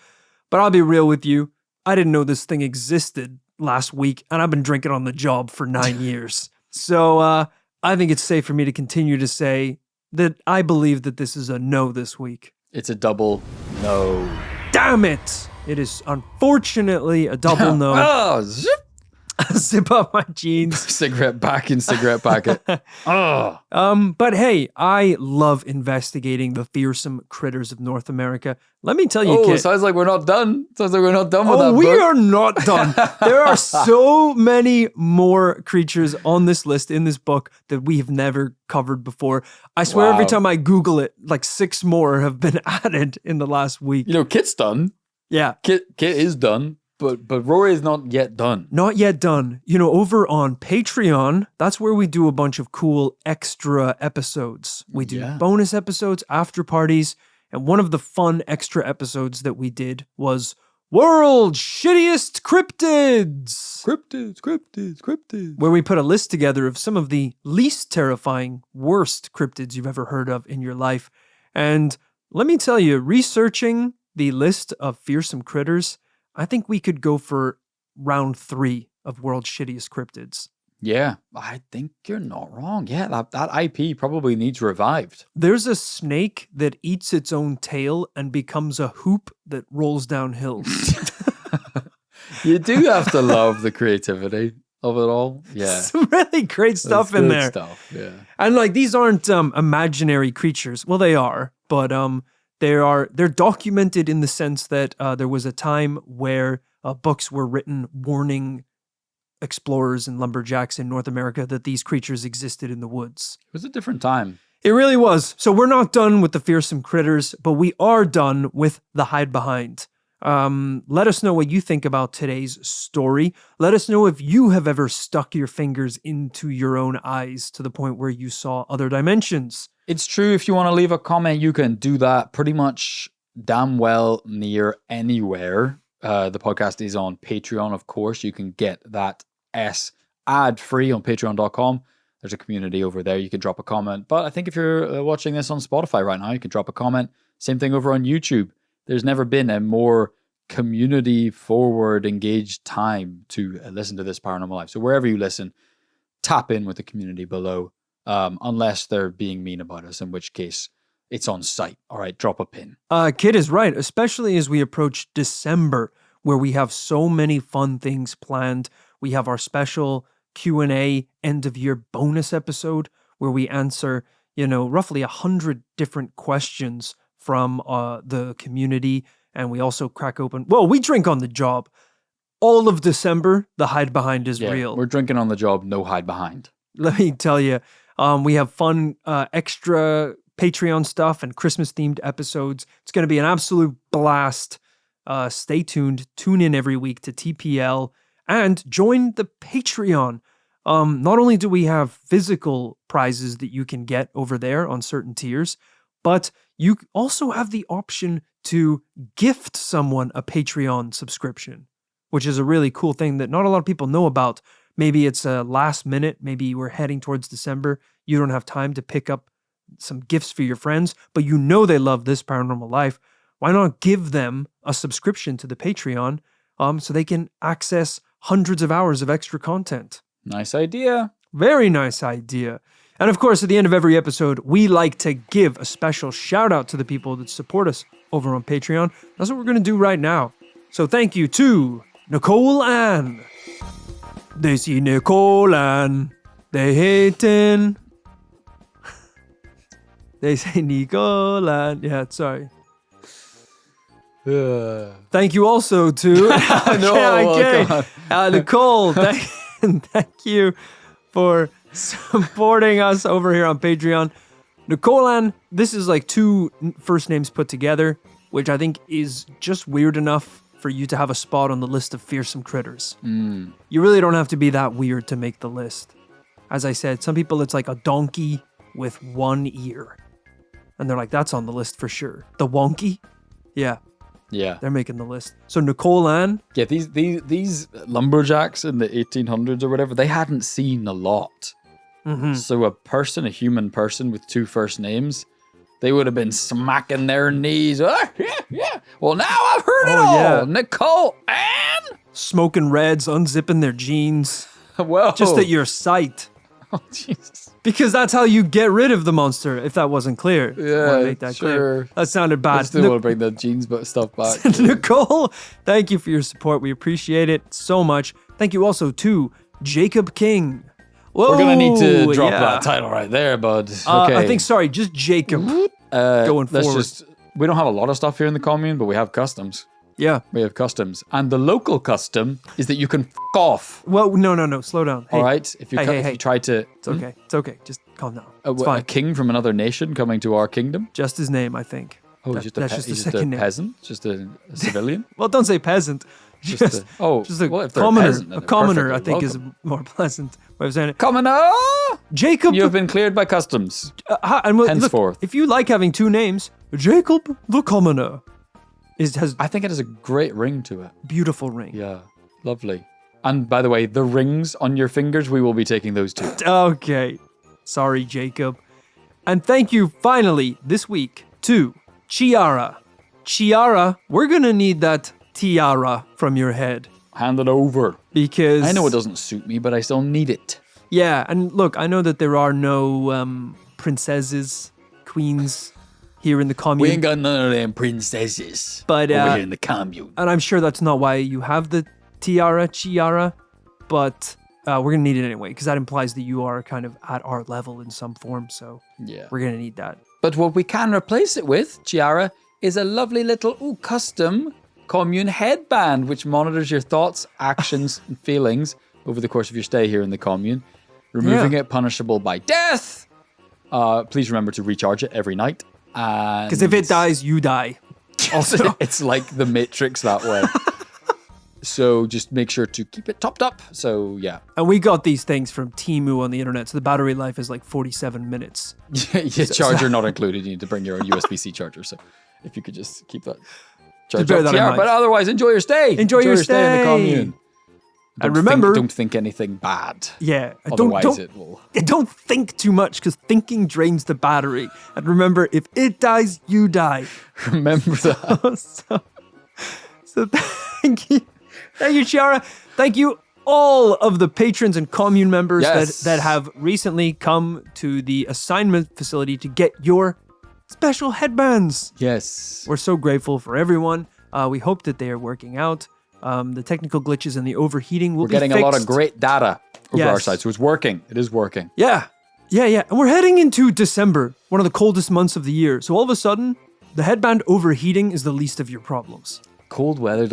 But I'll be real with you. I didn't know this thing existed last week, and I've been drinking on the job for 9 years. So I think it's safe for me to continue to say that I believe that this is a no this week. It's a double no. Damn it! It is unfortunately a double no. Oh, zip. Zip up my jeans. Cigarette back in cigarette packet. Oh. But hey, I love investigating the fearsome critters of North America. Let me tell you, Kit. Sounds like we're not done. Sounds like we're not done with that book. We are not done. There are so many more creatures on this list in this book that we have never covered before. I swear every time I Google it, like 6 more have been added in the last week. You know, Kit's done. Yeah. Kit is done. But Rory is not yet done. Not yet done. You know, over on Patreon, that's where we do a bunch of cool extra episodes. We do bonus episodes, after parties, and one of the fun extra episodes that we did was World's Shittiest Cryptids! Cryptids. Where we put a list together of some of the least terrifying, worst cryptids you've ever heard of in your life. And let me tell you, researching the list of fearsome critters, I think we could go for round 3 of World's Shittiest Cryptids. Yeah, I think you're not wrong. Yeah, that IP probably needs revived. There's a snake that eats its own tail and becomes a hoop that rolls down hills. You do have to love the creativity of it all. Yeah. Some really great stuff in there. Stuff, yeah. And like, these aren't imaginary creatures. Well, they are, but they're documented in the sense that there was a time where books were written warning explorers and lumberjacks in North America that these creatures existed in the woods. It was a different time. It really was. So we're not done with the fearsome critters, but we are done with the Hidebehind. Let us know what you think about today's story. Let us know if you have ever stuck your fingers into your own eyes to the point where you saw other dimensions. It's true. If you want to leave a comment, you can do that pretty much damn well near anywhere. The podcast is on Patreon, of course. You can get that ad-free on patreon.com. There's a community over there. You can drop a comment. But I think if you're watching this on Spotify right now, you can drop a comment. Same thing over on YouTube. There's never been a more community-forward, engaged time to listen to this Paranormal Life. So wherever you listen, tap in with the community below. Unless they're being mean about us, in which case it's on site. All right, drop a pin. Kid is right, especially as we approach December, where we have so many fun things planned. We have our special Q&A end-of-year bonus episode where we answer, roughly 100 different questions from the community, and we also crack open. Well, we drink on the job. All of December, the Hidebehind is real. We're drinking on the job, no hide behind. Let me tell you, we have fun extra Patreon stuff and Christmas-themed episodes. It's going to be an absolute blast. Stay tuned. Tune in every week to TPL and join the Patreon. Not only do we have physical prizes that you can get over there on certain tiers, but you also have the option to gift someone a Patreon subscription, which is a really cool thing that not a lot of people know about. Maybe it's a last minute. Maybe we're heading towards December. You don't have time to pick up some gifts for your friends, but you know they love this Paranormal Life. Why not give them a subscription to the Patreon so they can access hundreds of hours of extra content? Nice idea. Very nice idea. And of course, at the end of every episode, we like to give a special shout out to the people that support us over on Patreon. That's what we're going to do right now. So thank you to Nicole Ann. They see Nicole Ann. They hating. They say Nicole Ann. Yeah, sorry. Thank you also to Nicole. And thank you for supporting us over here on Patreon. Nicolan, this is like 2 first names put together, which I think is just weird enough for you to have a spot on the list of fearsome critters. You really don't have to be that weird to make the list. As I said, some people it's like a donkey with 1 ear. And they're like, that's on the list for sure. The wonky? Yeah. Yeah. They're making the list. So Nicolan. Yeah, these lumberjacks in the 1800s or whatever, they hadn't seen a lot. So a human person with 2 first names, they would have been smacking their knees. Well, now I've heard it all. Yeah. Nicole and smoking reds, unzipping their jeans. Whoa. Just at your sight. Oh, Jesus. Because that's how you get rid of the monster, if that wasn't clear. Yeah, make that sure. Clear. That sounded bad. I still want to bring the jeans stuff back. Nicole, thank you for your support. We appreciate it so much. Thank you also to Jacob King. Whoa, we're going to need to drop that title right there, bud. Okay. I think, just Jacob going forward. We don't have a lot of stuff here in the commune, but we have customs. Yeah. We have customs. And the local custom is that you can f*** off. Well, no. Slow down. Hey. All right? If you try to... It's okay. It's okay. Just calm down. It's fine. A king from another nation coming to our kingdom? Just his name, I think. Oh, he's just a peasant? Just a civilian? Well, don't say peasant. Just a commoner. A commoner, I think, is a more pleasant way of saying it. Commoner! Jacob! You have been cleared by customs. Look, Henceforth. if you like having 2 names, Jacob the Commoner I think it has a great ring to it. Beautiful ring. Yeah, lovely. And by the way, the rings on your fingers, we will be taking those too. Okay. Sorry, Jacob. And thank you, finally, this week, to Chiara. Chiara, we're going to need that tiara from your head. Hand it over. Because... I know it doesn't suit me, but I still need it. Yeah, and look, I know that there are no princesses, queens here in the commune. We ain't got none of them princesses over here in the commune. And I'm sure that's not why you have the chiara, but we're going to need it anyway, because that implies that you are kind of at our level in some form, so yeah, we're going to need that. But what we can replace it with, Chiara, is a lovely little custom commune headband, which monitors your thoughts, actions, and feelings over the course of your stay here in the commune. Removing it punishable by death. Please remember to recharge it every night. Because if it dies, you die. Also, it's like the Matrix that way. So just make sure to keep it topped up. So yeah. And we got these things from Temu on the internet. So the battery life is like 47 minutes. Charger not included. You need to bring your USB-C charger. So if you could just keep that charged up. But otherwise, enjoy your stay. Enjoy your stay in the commune. And remember, don't think anything bad. Yeah. Otherwise it will. Don't think too much, because thinking drains the battery. And remember, if it dies, you die. Remember that. So thank you. Thank you, Chiara. Thank you, all of the patrons and commune members that have recently come to the assignment facility to get your special headbands. Yes. We're so grateful for everyone. We hope that they are working out. The technical glitches and the overheating will be fixed. We're getting a lot of great data over our side, so it's working. It is working. Yeah. And we're heading into December, one of the coldest months of the year. So all of a sudden, the headband overheating is the least of your problems. Cold weather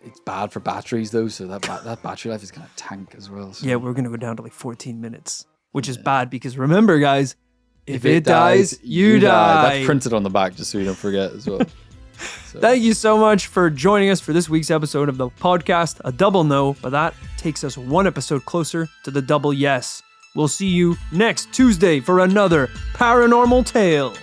it's bad for batteries though, so that battery life is going to tank as well. So. Yeah, we're going to go down to like 14 minutes, which is bad because remember, guys, if it dies, you die. That's printed on the back just so you don't forget as well. So. Thank you so much for joining us for this week's episode of the podcast. A double no, but that takes us one episode closer to the double yes. We'll see you next Tuesday for another paranormal tale.